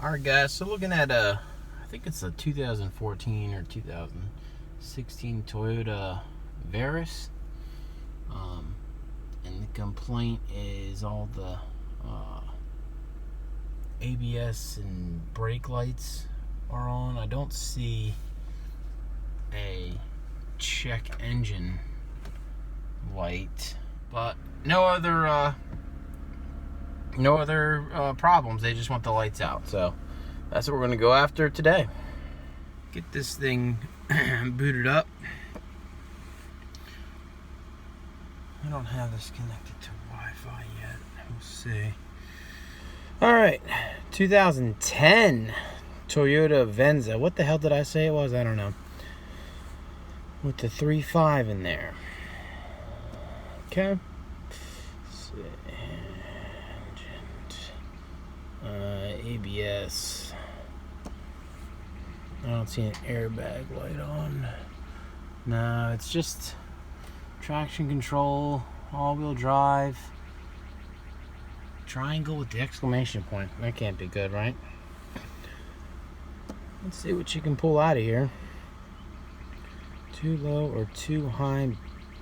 Alright guys, so looking at I think it's a 2014 or 2016 Toyota Verus. And the complaint is all the ABS and brake lights are on. I don't see a check engine light, but no other problems. They just want the lights out, so that's what we're gonna go after today. Get this thing booted up. I don't have this connected to Wi-Fi yet. We'll see. All right, 2010 Toyota Venza. What the hell did I say it was? I don't know. With the 3.5 in there. Okay. ABS. I don't see an airbag light on. No, it's just traction control, all-wheel drive, triangle with the exclamation point. That can't be good, right? Let's see what you can pull out of here. Too low or too high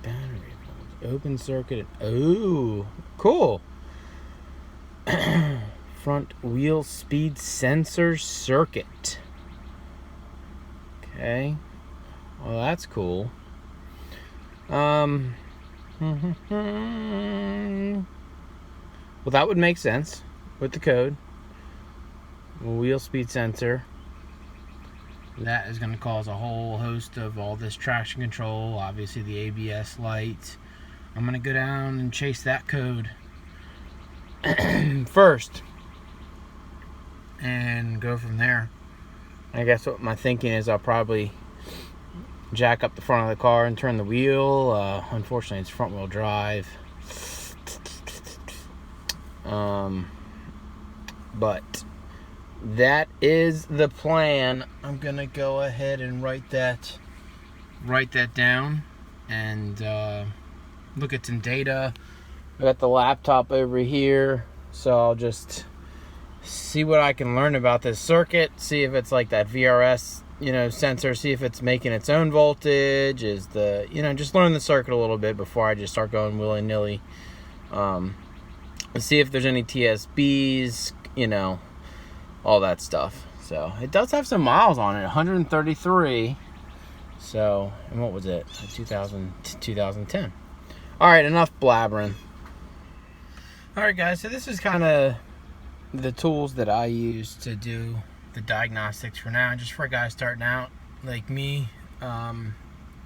battery voltage. Open circuit. Oh, cool. Front wheel speed sensor circuit. Okay. Well, that's cool. Well, that would make sense with the code. Wheel speed sensor. That is going to cause a whole host of all this traction control. Obviously, the ABS lights. I'm going to go down and chase that code first and go from there. I guess what my thinking is, I'll probably jack up the front of the car and turn the wheel. Unfortunately, it's front wheel drive. But that is the plan. I'm gonna go ahead and write that down and look at some data. I got the laptop over here, so I'll just see what I can learn about this circuit, see if it's like that VRS, sensor, see if it's making its own voltage, just learn the circuit a little bit before I just start going willy-nilly. See if there's any TSBs, all that stuff. So it does have some miles on it, 133. So, and what was it? 2010. All right, enough blabbering. All right, guys, so this is kind of the tools that I use to do the diagnostics for now, just for a guy starting out like me.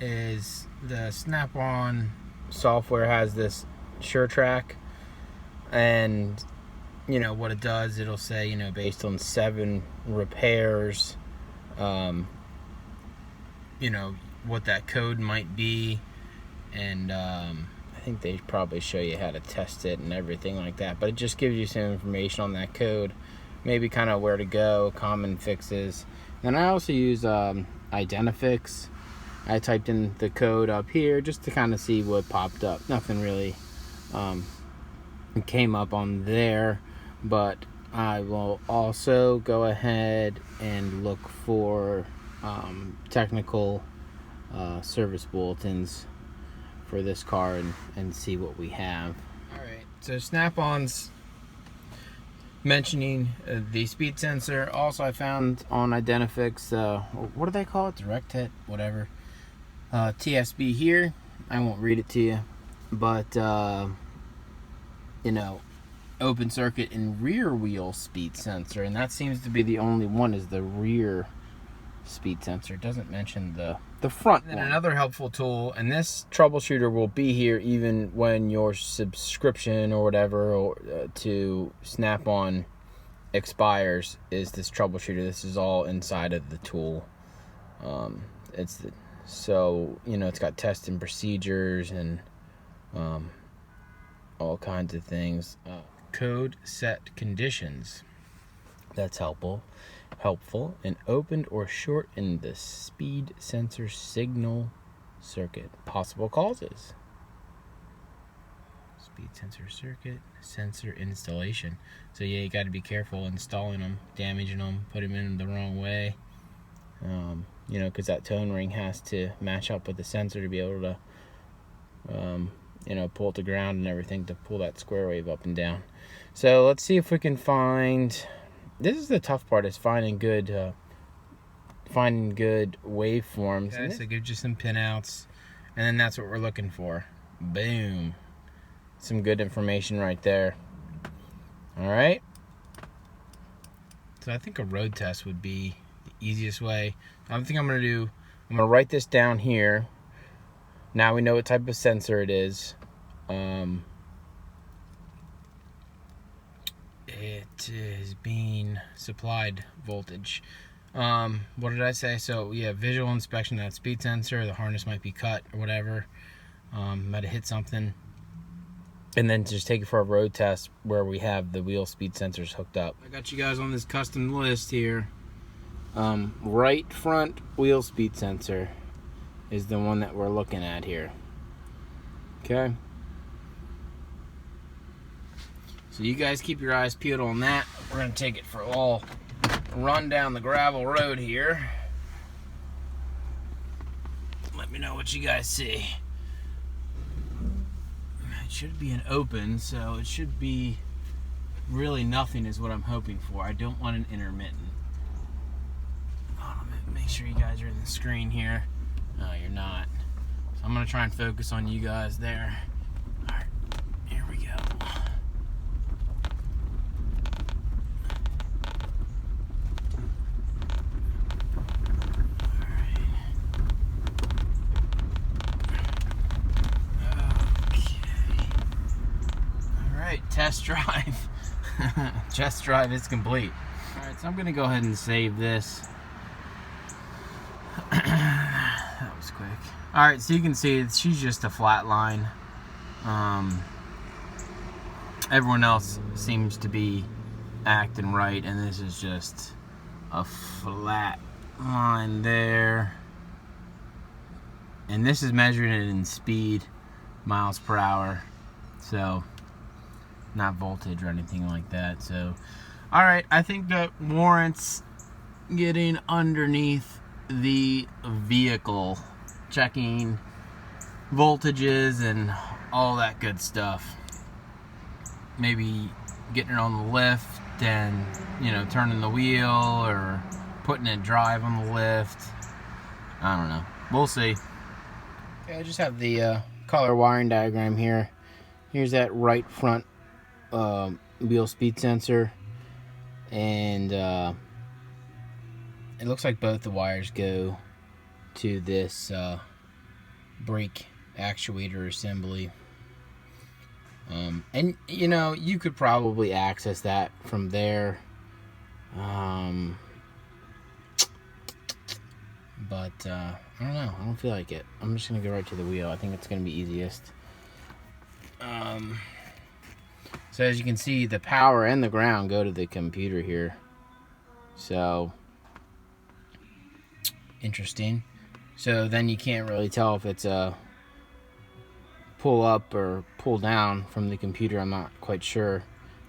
Is the Snap-on software has this SureTrack, and what it does, it'll say based on 7 repairs, what that code might be, and I think they probably show you how to test it and everything like that, but it just gives you some information on that code, maybe kind of where to go, common fixes. And I also use Identifix. I typed in the code up here just to kind of see what popped up. Nothing really came up on there, but I will also go ahead and look for technical service bulletins for this car and see what we have. Alright, so Snap-on's mentioning the speed sensor. Also, I found on Identifix, what do they call it? Direct hit, whatever. TSB here. I won't read it to you, but open circuit and rear wheel speed sensor, and that seems to be the only one, is the rear speed sensor. It doesn't mention the front one. And another helpful tool, and this troubleshooter will be here even when your subscription or whatever to Snap-on expires, is this troubleshooter. This is all inside of the tool. It's got test and procedures and all kinds of things. Code set conditions. That's helpful. And opened or shortened the speed sensor signal circuit. Possible causes. speed sensor circuit, sensor installation. So yeah, you got to be careful installing them, damaging them, putting them in the wrong way. You know, because that tone ring has to match up with the sensor to be able to, you know, pull it to ground and everything to pull that square wave up and down. So let's see if we can find. This is the tough part, is finding good waveforms. Okay, so it gives you some pinouts, and then that's what we're looking for. Boom. Some good information right there. All right. So I think a road test would be the easiest way. I think I'm going to do, I'm going to write this down here. Now we know what type of sensor it is. It is being supplied voltage. What did I say? So yeah, visual inspection of that speed sensor. The harness might be cut or whatever. Might have hit something. And then just take it for a road test where we have the wheel speed sensors hooked up. I got you guys on this custom list here. Right front wheel speed sensor is the one that we're looking at here. Okay. So you guys keep your eyes peeled on that. We're gonna take it for a little run down the gravel road here. Let me know what you guys see. It should be an open, so it should be really nothing is what I'm hoping for. I don't want an intermittent. Make sure you guys are in the screen here. No, you're not. So I'm gonna try and focus on you guys there. All right, here we go. Test drive. Test drive is complete. Alright, so I'm gonna go ahead and save this. That was quick. Alright, so you can see she's just a flat line. Everyone else seems to be acting right, and this is just a flat line there. And this is measuring it in speed, miles per hour. So not voltage or anything like that. So alright, I think that warrants getting underneath the vehicle, checking voltages and all that good stuff. Maybe getting it on the lift and, you know, turning the wheel or putting it drive on the lift. I don't know, we'll see. Okay, I just have the color wiring diagram here. Here's that right front wheel speed sensor, and it looks like both the wires go to this brake actuator assembly, and you know, you could probably access that from there, but I don't know, I don't feel like it. I'm just gonna go right to the wheel. I think it's gonna be easiest. So as you can see, the power and the ground go to the computer here. So interesting. So then you can't really tell if it's a pull up or pull down from the computer. I'm not quite sure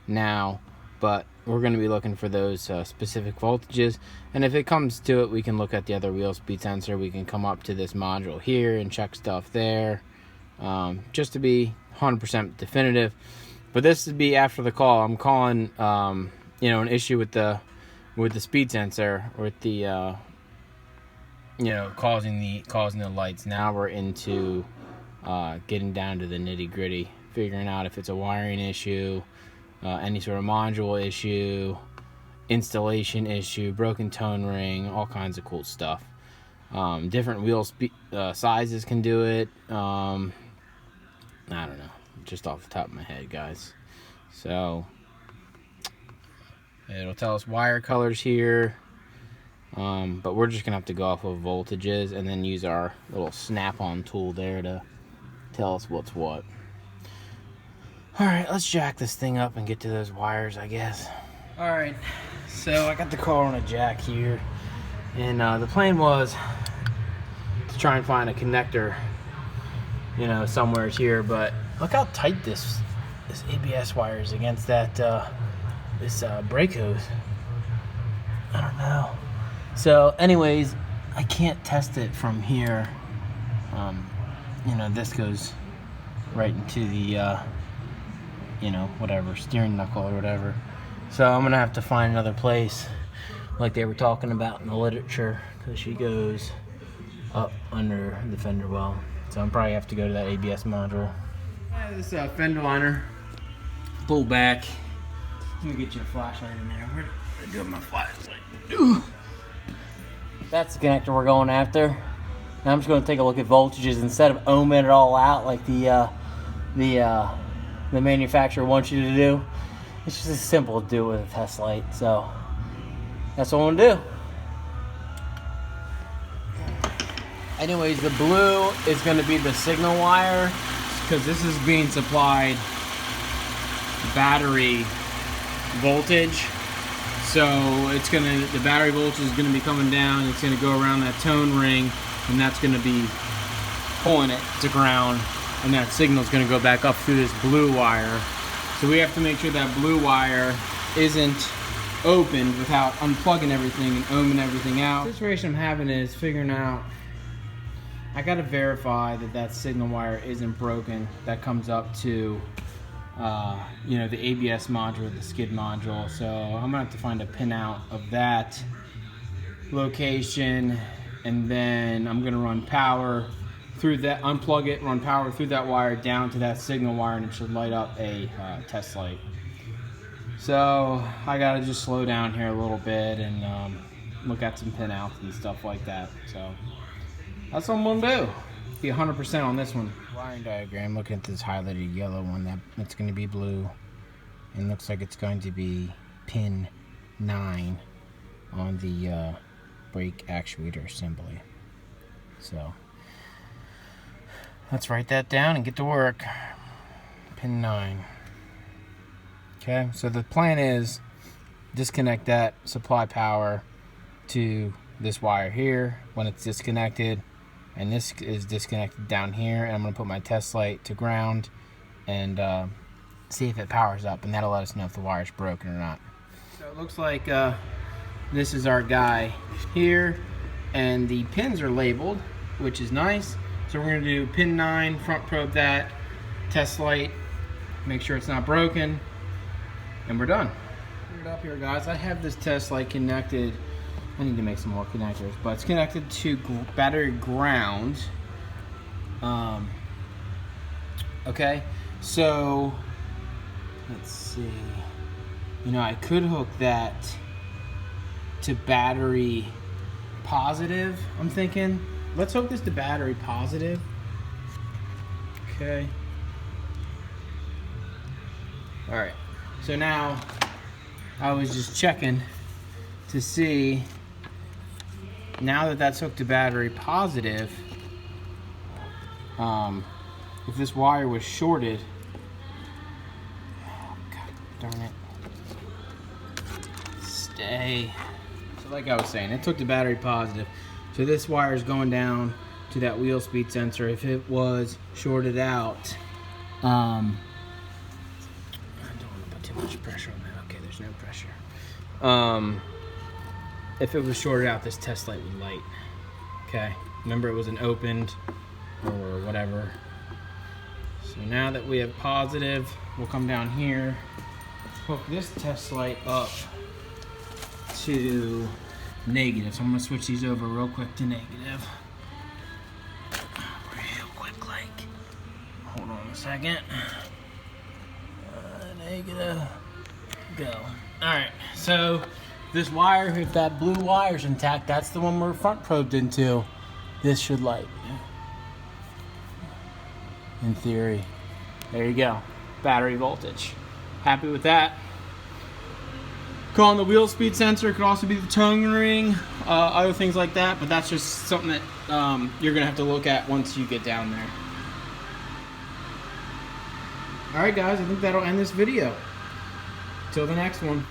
now, but we're going to be looking for those specific voltages. And if it comes to it, we can look at the other wheel speed sensor. We can come up to this module here and check stuff there, just to be 100% definitive. But this would be after the call. I'm calling, you know, an issue with the speed sensor, with the, you know, causing the lights. Now we're into getting down to the nitty gritty, figuring out if it's a wiring issue, any sort of module issue, installation issue, broken tone ring, all kinds of cool stuff. Different wheel sizes can do it. I don't know. Just off the top of my head, guys. So it'll tell us wire colors here, but we're just gonna have to go off of voltages and then use our little snap-on tool there to tell us what's what. All right, let's jack this thing up and get to those wires, I guess. All right, so I got the car on a jack here, and the plan was to try and find a connector, you know, somewhere here, but look how tight this this ABS wire is against that this brake hose. I don't know. So anyways, I can't test it from here. You know, this goes right into the you know, whatever, steering knuckle or whatever. So I'm gonna have to find another place like they were talking about in the literature, because she goes up under the fender well. So I'm probably have to go to that ABS module. This fender liner, pull back. Let me get you a flashlight in there. Where do I go with my flashlight? That's the connector we're going after. Now I'm just going to take a look at voltages instead of ohming it all out like the manufacturer wants you to do. It's just as simple to do with a test light. So that's what I'm going to do. Anyways, the blue is going to be the signal wire, because this is being supplied battery voltage. So it's gonna, the battery voltage is gonna be coming down. It's gonna go around that tone ring, and that's gonna be pulling it to ground, and that signal is gonna go back up through this blue wire. So we have to make sure that blue wire isn't opened without unplugging everything and ohming everything out. The situation I'm having is figuring out, I gotta verify that that signal wire isn't broken. That comes up to you know, the ABS module, the skid module. So I'm gonna have to find a pinout of that location, and then I'm gonna run power through that, unplug it, run power through that wire down to that signal wire, and it should light up a test light. So I gotta just slow down here a little bit and look at some pinouts and stuff like that. So that's what I'm gonna do. Be 100% on this one. Wiring diagram, looking at this highlighted yellow one, that's going to be blue, and looks like it's going to be pin 9 on the brake actuator assembly. So let's write that down and get to work. Pin 9. Okay, so the plan is disconnect that supply power to this wire here when it's disconnected, and this is disconnected down here, and I'm going to put my test light to ground and see if it powers up, and that'll let us know if the wire's broken or not. So it looks like this is our guy here, and the pins are labeled, which is nice. So we're going to do pin 9, front probe that, test light, make sure it's not broken, and we're done. Put it up here, guys. I have this test light connected. I need to make some more connectors, but it's connected to battery ground. Okay, so let's see. You know, I could hook that to battery positive, I'm thinking. Let's hook this to battery positive. Okay. All right, so now I was just checking to see, now that that's hooked to battery positive, if this wire was shorted, oh, God darn it, stay. So like I was saying, it took the battery positive. So this wire is going down to that wheel speed sensor. If it was shorted out, I don't want to put too much pressure on that. Okay, there's no pressure. If it was shorted out, this test light would light. Okay, remember it wasn't opened or whatever. So now that we have positive, we'll come down here, hook this test light up to negative. So I'm gonna switch these over real quick to negative. Real quick, like. Hold on a second. Negative. Go. All right, so this wire, if that blue wire's intact, that's the one we're front probed into. This should light. In theory. There you go. Battery voltage. Happy with that. Calling the wheel speed sensor, could also be the tone ring, other things like that, but that's just something that you're gonna have to look at once you get down there. Alright guys, I think that'll end this video. Till the next one.